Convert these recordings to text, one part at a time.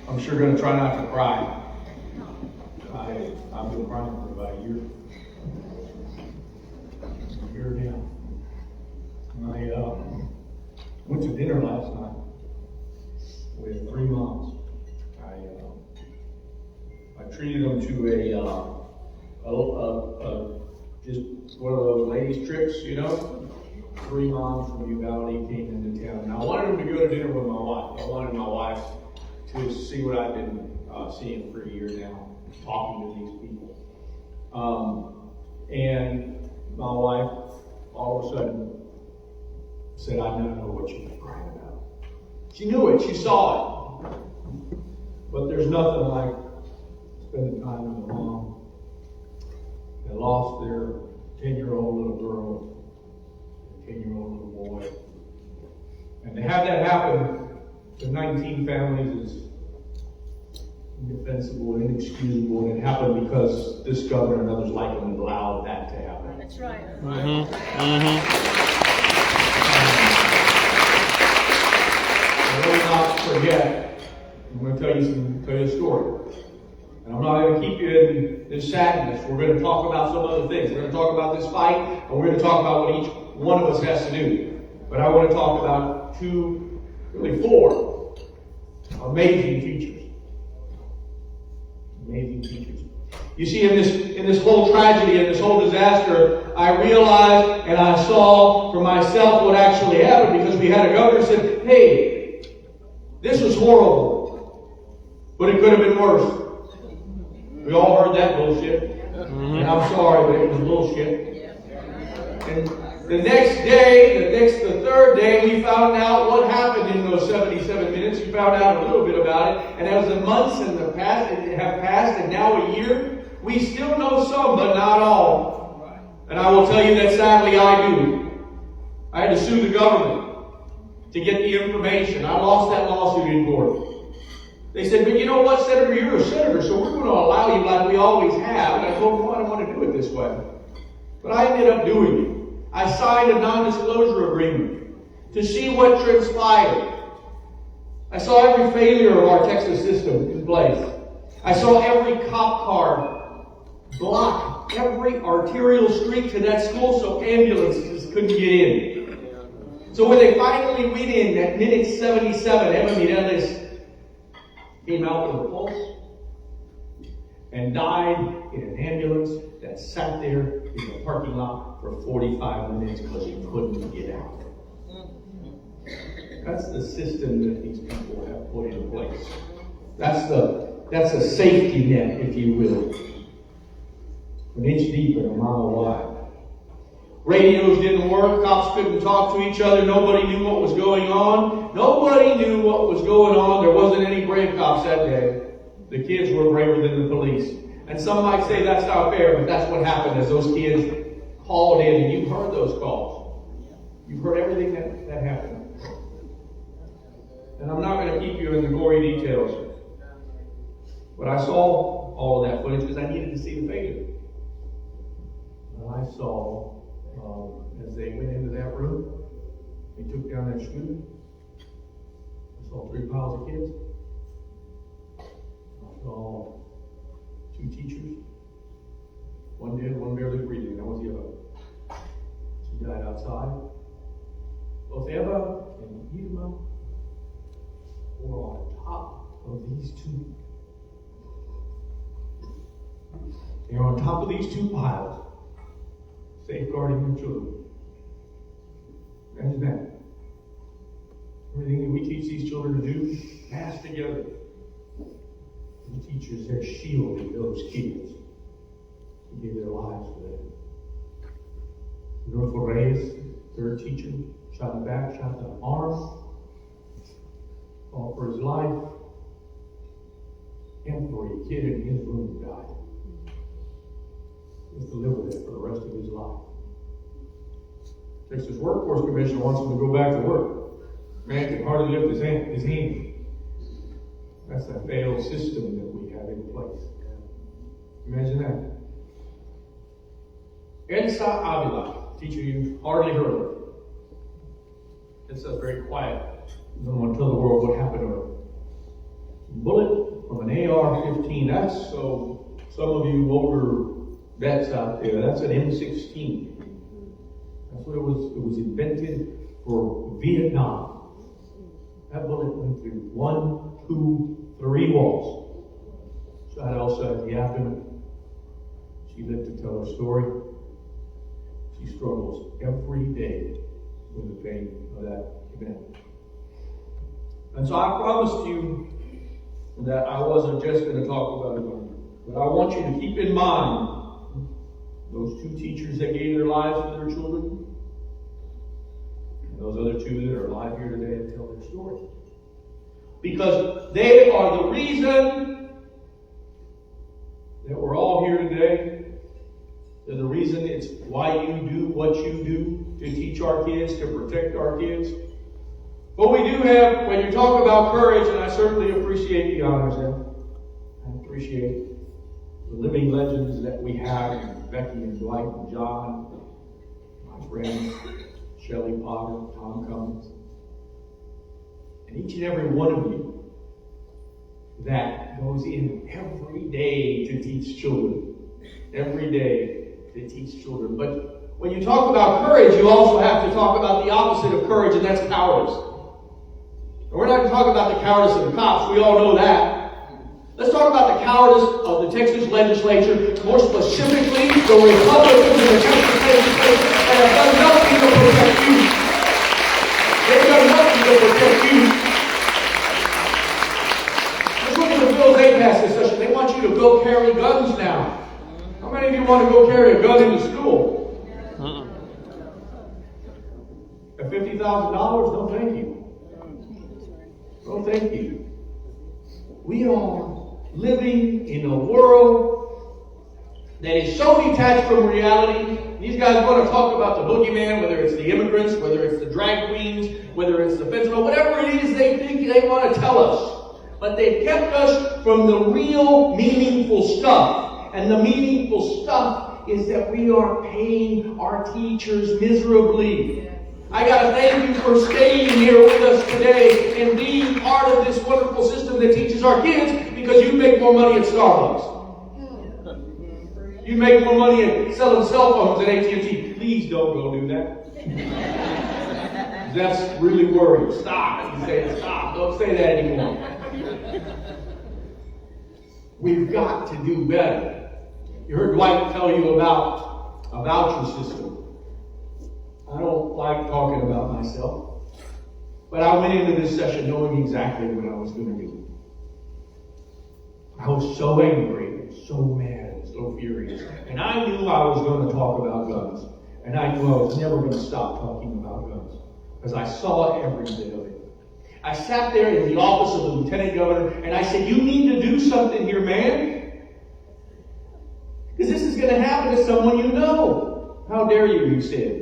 I'm sure going to try not to cry. I've been crying for about a year. Now. I went to dinner last night with 3 moms. I treated them to just one of those ladies' trips, you know. 3 moms from Uvalde came into town. Now I wanted them to go to dinner with my wife. I wanted my wife to see what I've been seeing for a year now, talking to these people. And my wife all of a sudden said, I now know what you've been crying about. She knew it, she saw it. But there's nothing like spending time with a mom that lost their 10-year-old little girl, 10-year-old little boy. And to have that happen to 19 families is indefensible and inexcusable, and it happened because this governor and others like him allowed that to happen. That's right. I will not forget, I'm going to tell you a story. And I'm not going to keep you in this sadness. We're going to talk about some other things. We're going to talk about this fight, and we're going to talk about what each one of us has to do. But I want to talk about 4 amazing teachers. Amazing teachers. You see, in this whole tragedy, in this whole disaster, I realized and I saw for myself what actually happened, because we had a governor who said, hey, this was horrible, but it could have been worse. We all heard that bullshit. And I'm sorry, but it was bullshit. And the next day, the third day, we found out what happened in those 77 minutes. We found out a little bit about it. And as the months have passed, and now a year, we still know some, but not all. And I will tell you that sadly I do. I had to sue the government to get the information. I lost that lawsuit in court. They said, but you know what, Senator, you're a senator, so we're going to allow you like we always have. And I told them, well, I don't want to do it this way. But I ended up doing it. I signed a non-disclosure agreement to see what transpired. I saw every failure of our Texas system in place. I saw every cop car block every arterial street to that school so ambulances couldn't get in. So when they finally went in at minute 77, Emma Mireles came out with a pulse and died in an ambulance that sat there in the parking lot for 45 minutes because he couldn't get out. That's the system that these people have put in place. That's a safety net, if you will. An inch deep and a mile wide. Radios didn't work. Cops couldn't talk to each other. Nobody knew what was going on. Nobody knew what was going on. There wasn't any brave cops that day. The kids were braver than the police. And some might say that's not fair, but that's what happened as those kids called in, and you've heard those calls. You've heard everything that happened. And I'm not going to keep you in the gory details. But I saw all of that footage because I needed to see the failure. And I saw, as they went into that room, they took down that scooter. I saw 3 piles of kids. I saw 2 teachers. One dead, one barely breathing. That was the other. She died outside. Both Eva and Irma were on top of these 2. They are on top of these 2 piles, safeguarding their children. Imagine that. Everything that we teach these children to do, mass together. The teachers have shielded those kids to give their lives for them. Rodolfo Reyes, 3rd teacher, shot in the back, shot in the arm, fought for his life. Every kid in his room died. He has to live with it for the rest of his life. Texas Workforce Commission wants him to go back to work. Man can hardly lift his hand. That's a failed system that we have in place. Imagine that. Elsa Avila, teacher you hardly heard of. It's a very quiet I don't want to tell the world what happened to her. Bullet from an AR-15. That's, so some of you older vets out there, that's an M16. That's what it was. It was invented for Vietnam. That bullet went through 1, 2, 3 walls. Shot Elsa at the abdomen. She lived to tell her story. She struggles every day with the pain of that event. And so I promised you that I wasn't just going to talk about it, but I want you to keep in mind those 2 teachers that gave their lives for their children, and those other 2 that are alive here today to tell their story. Because they are the reason that we're all here today. They're the reason it's why you do what you do to teach our kids, to protect our kids. But we do have, when you talk about courage, and I certainly appreciate the honors, and I appreciate the living legends that we have, Becky and Dwight and John, my friends, Shelley Potter, Tom Cummins, and each and every one of you that goes in every day to teach children. Every day to teach children. But when you talk about courage, you also have to talk about the opposite of courage, and that's cowardice. And we're not going to talk about the cowardice of the cops. We all know that. Let's talk about the cowardice of the Texas legislature, more specifically the Republicans in the Texas legislature that have done nothing to protect you. They've done nothing to protect you. Let's look at the bills they passed this session. They want you to go carry guns now. How many of you want to go carry a gun into school? At $50,000? No, thank you. No, thank you. We are living in a world that is so detached from reality. These guys want to talk about the boogeyman, whether it's the immigrants, whether it's the drag queens, whether it's the fentanyl, whatever it is they think they want to tell us. But they've kept us from the real meaningful stuff. And the meaningful stuff is that we are paying our teachers miserably. I got to thank you for staying here with us today and being part of this wonderful system that teaches our kids, because you make more money at Starbucks. You make more money at selling cell phones at AT&T. Please don't go do that. That's really worrying. Stop. You say stop. Don't say that anymore. We've got to do better. You heard Dwight tell you about a voucher system. I don't like talking about myself, but I went into this session knowing exactly what I was going to do. I was so angry, and so mad, and so furious. And I knew I was going to talk about guns. And I knew I was never going to stop talking about guns, because I saw every bit of it. I sat there in the office of the lieutenant governor, and I said, you need to do something here, man. Because this is going to happen to someone you know. How dare you, you said.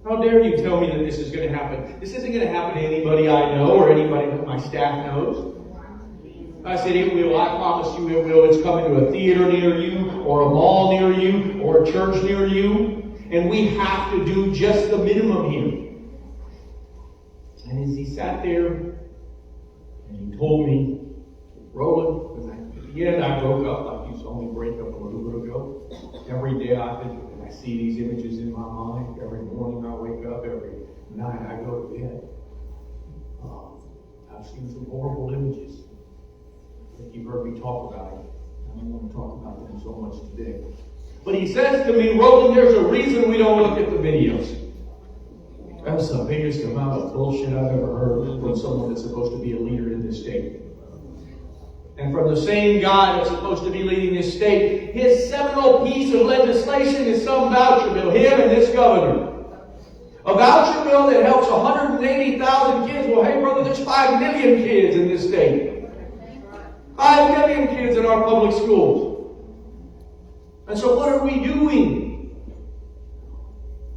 How dare you tell me that this is going to happen? This isn't going to happen to anybody I know or anybody that my staff knows. I said, it will. I promise you it will. It's coming to a theater near you, or a mall near you, or a church near you. And we have to do just the minimum here. And as he sat there, and he told me, Roland, at the end I broke up, like you saw me break up a little bit ago. Every day I think, and I see these images in my mind. Every morning I wake up, every night I go to bed. I've seen some horrible images. I think you've heard me talk about it. I don't want to talk about them so much today. But he says to me, Roland, there's a reason we don't look at the videos. That's the biggest amount of bullshit I've ever heard from someone that's supposed to be a leader in this state. And from the same guy that's supposed to be leading this state, his seminal piece of legislation is some voucher bill, him and this governor. A voucher bill that helps 180,000 kids. Well, hey, brother, there's 5 million kids in this state. 5 million kids in our public schools. And so what are we doing?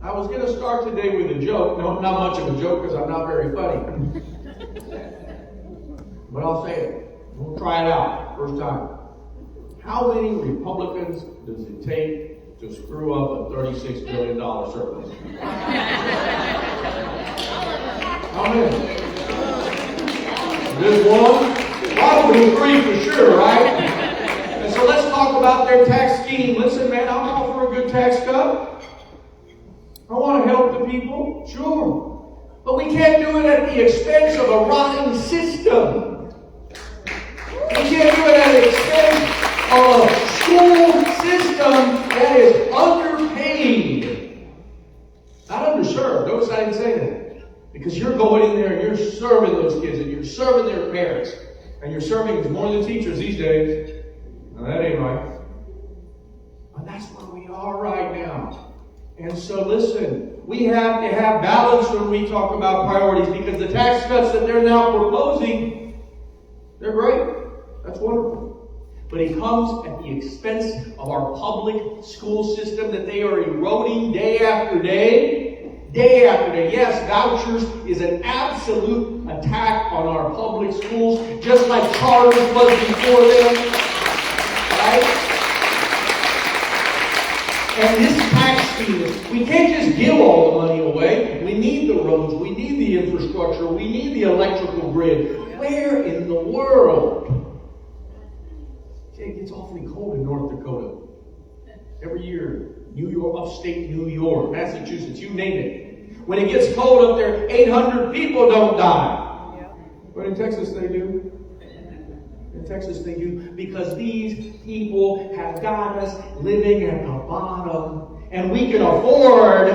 I was going to start today with a joke. No, not much of a joke because I'm not very funny. But I'll say it. We'll try it out. First time. How many Republicans does it take to screw up a $36 billion surplus? How many? Just one? Probably three for sure, right? And so let's talk about their tax scheme. Listen, man, I'm all for a good tax cut. I want to help the people, sure. But we can't do it at the expense of a rotten system. We can't do it at the expense of a school system that is underpaid. Not underserved. Notice I didn't say that. Because you're going in there and you're serving those kids and you're serving their parents. And you're serving more than teachers these days. Now that ain't right. But that's where we are right now. And so listen, we have to have balance when we talk about priorities, because the tax cuts that they're now proposing, they're great. That's wonderful. But it comes at the expense of our public school system that they are eroding day after day. Day after day. Yes, vouchers is an absolute attack on our public schools, just like charters was before them. Right? And this tax scheme, we can't just give all the money away. We need the roads, we need the infrastructure, we need the electrical grid. Where in the world? It gets awfully cold in North Dakota. Every year, New York, upstate New York, Massachusetts, you name it. When it gets cold up there, 800 people don't die. But in Texas they do. In Texas they do, because these people have got us living at the bottom, and we can afford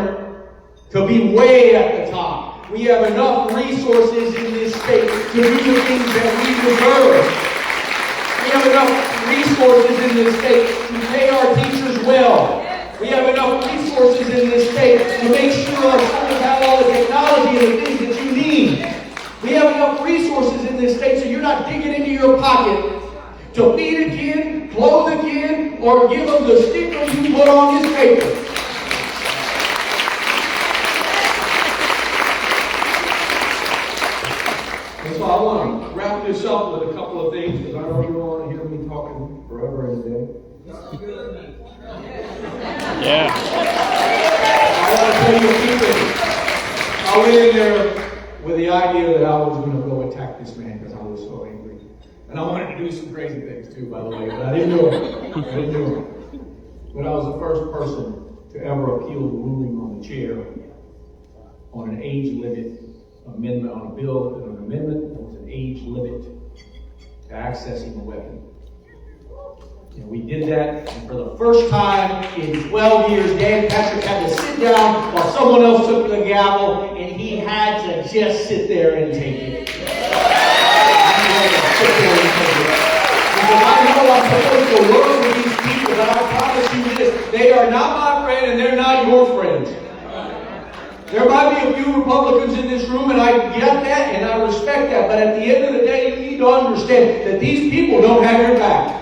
to be way at the top. We have enough resources in this state to do the things that we deserve. We have enough resources in this state to pay our teachers well. We have enough resources in this state to make sure our schools have all the technology and the things that you need. We have enough resources in this state so you're not digging into your pocket to feed a kid, clothe a kid, or give them the stickers you put on his paper. And so I want to wrap this up with a couple of things, because I know you don't want to hear me talking forever and a day. Yeah. I want to tell you a few things. I went in there with the idea that I was going to go attack this man because I was so angry. And I wanted to do some crazy things too, by the way, but I didn't do it. But I was the first person to ever appeal the ruling on the chair on an age limit amendment, on a bill, an amendment that was an age limit to accessing a weapon. And we did that, and for the first time in 12 years, Dan Patrick had to sit down while someone else took the gavel, and he had to just sit there and take it. Because I know I'm supposed to work with these people, but I promise you this, they are not my friend and they're not your friends. There might be a few Republicans in this room, and I get that and I respect that, but at the end of the day, you need to understand that these people don't have your back.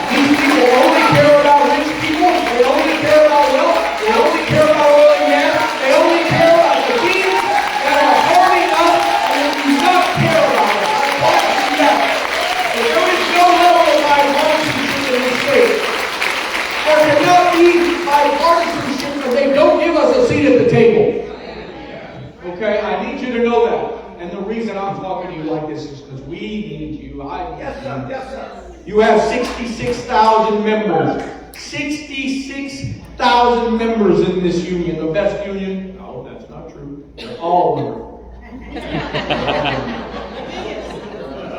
These people only care about rich people, they only care about wealth, they only care about oil and gas, they only care about the things that are hoarding us and do not care about us. I promise you that. And there is no level of bipartisanship in this state. There cannot be bipartisanship if they don't give us a seat at the table. Okay, I need you to know that. And the reason I'm talking to you like this is because we need you. Yes, sir. Yes, sir. You have 66,000 members. 66,000 members in this union. The best union? No, that's not true. They're all wonderful.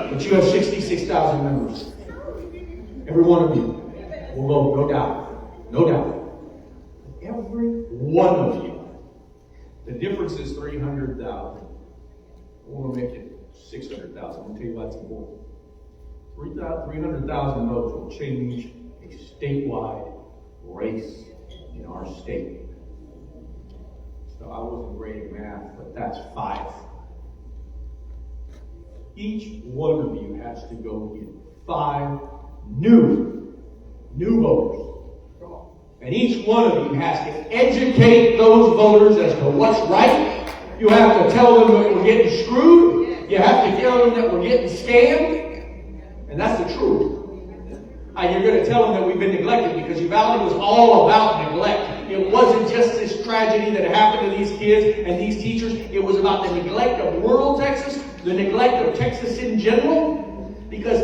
But you have 66,000 members. Every one of you will vote, no doubt. No doubt. Every one of you. The difference is 300,000. I want to make it 600,000. I'll tell you why it's important. 300,000 votes will change a statewide race in our state. So I wasn't great at math, but that's 5. Each one of you has to go get 5 new voters. And each one of you has to educate those voters as to what's right. You have to tell them that we're getting screwed. You have to tell them that we're getting scammed. And that's the truth. You're going to tell them that we've been neglected, because Uvalde was all about neglect. It wasn't just this tragedy that happened to these kids and these teachers. It was about the neglect of rural Texas, the neglect of Texas in general, because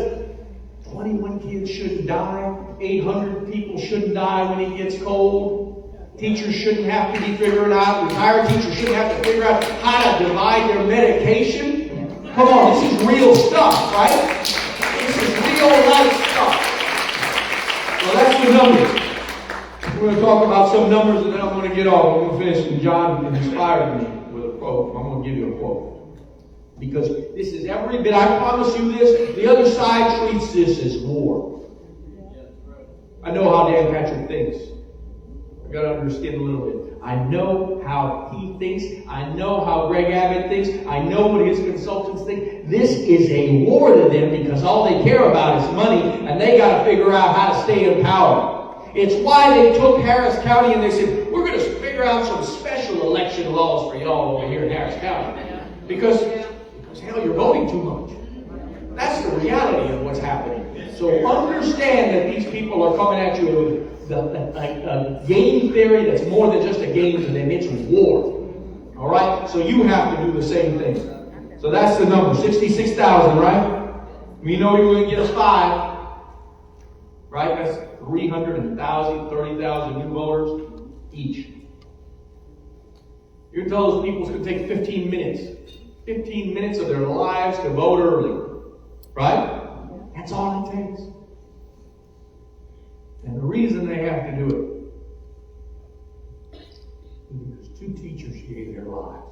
21 kids shouldn't die, 800 people shouldn't die when it gets cold, teachers shouldn't have to be figuring out, retired teachers shouldn't have to figure out how to divide their medication. Come on, this is real stuff, right? This is real life stuff. Well, that's the numbers. We're going to talk about some numbers and then I'm going to get off. I'm going to finish. And John inspired me with a quote. I'm going to give you a quote. Because this is every bit, I promise you this, the other side treats this as war. I know how Dan Patrick thinks. I've got to understand a little bit. I know how he thinks. I know how Greg Abbott thinks. I know what his consultants think. This is a war to them because all they care about is money and they got to figure out how to stay in power. It's why they took Harris County and they said, we're going to figure out some special election laws for y'all over here in Harris County. Because hell, you're voting too much. That's the reality of what's happening. So understand that these people are coming at you with a game theory that's more than just a game to them. It's war. All right? So you have to do the same thing. So that's the number, 66,000, right? We know you're going to get us 5. Right? That's 300,000, 30,000 new voters each. You're going to tell those people it's going to take 15 minutes. 15 minutes of their lives to vote early. Right? That's all it takes. And the reason they have to do it is because 2 teachers gave their lives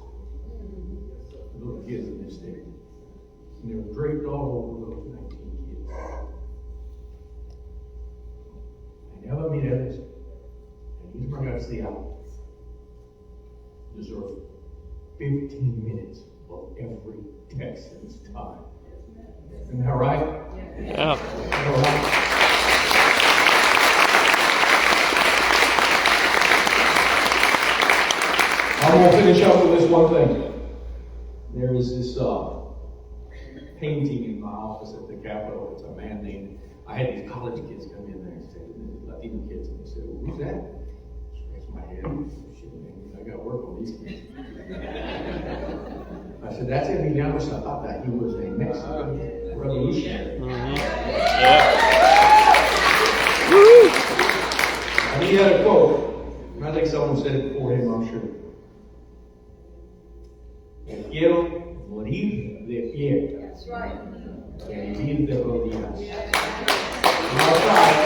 to little kids in this state. And they were draped all over those 19 kids. And Ella Mireles and Isma Garcia deserve 15 minutes of every Texan's time. Isn't that right? Yeah. All right. I'm going to finish up with this one thing. There is this painting in my office at the Capitol. It's a man named, I had these college kids come in there and say, Latino kids, and they said, well, who's that? I scratched my head. Shit, man, I got to work on these kids. I said, that's Emiliano Zapata. He was a Mexican revolutionary. Mm-hmm. Yeah. And he had a quote. I think someone said it before him, I'm sure. Quiero morir de pie. That's right. And vivir de rodillas. That's right.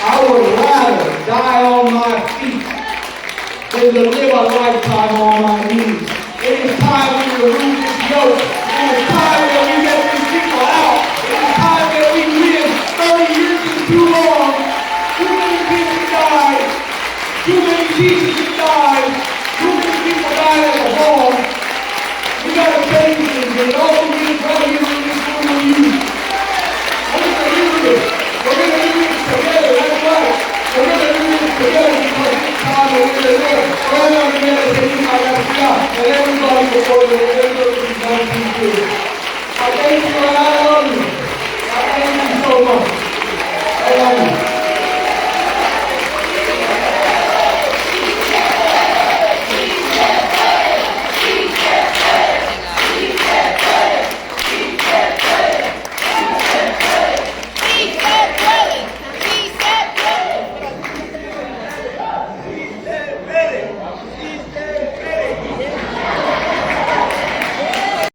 I would rather die on my feet than to live a lifetime on my knees. It is time we remove this yoke. It is time that we get these people out. It is time that we win. 30 years is too long. Too many kids have died. Too many teachers have died. Too many people died at the home. We got to change things. And all we need is right here in this room with you. We're going to do this. We're going to do this together. That's right. We're going to do this together because it's time that we're going to do it. Roland, and everybody before the I thank you,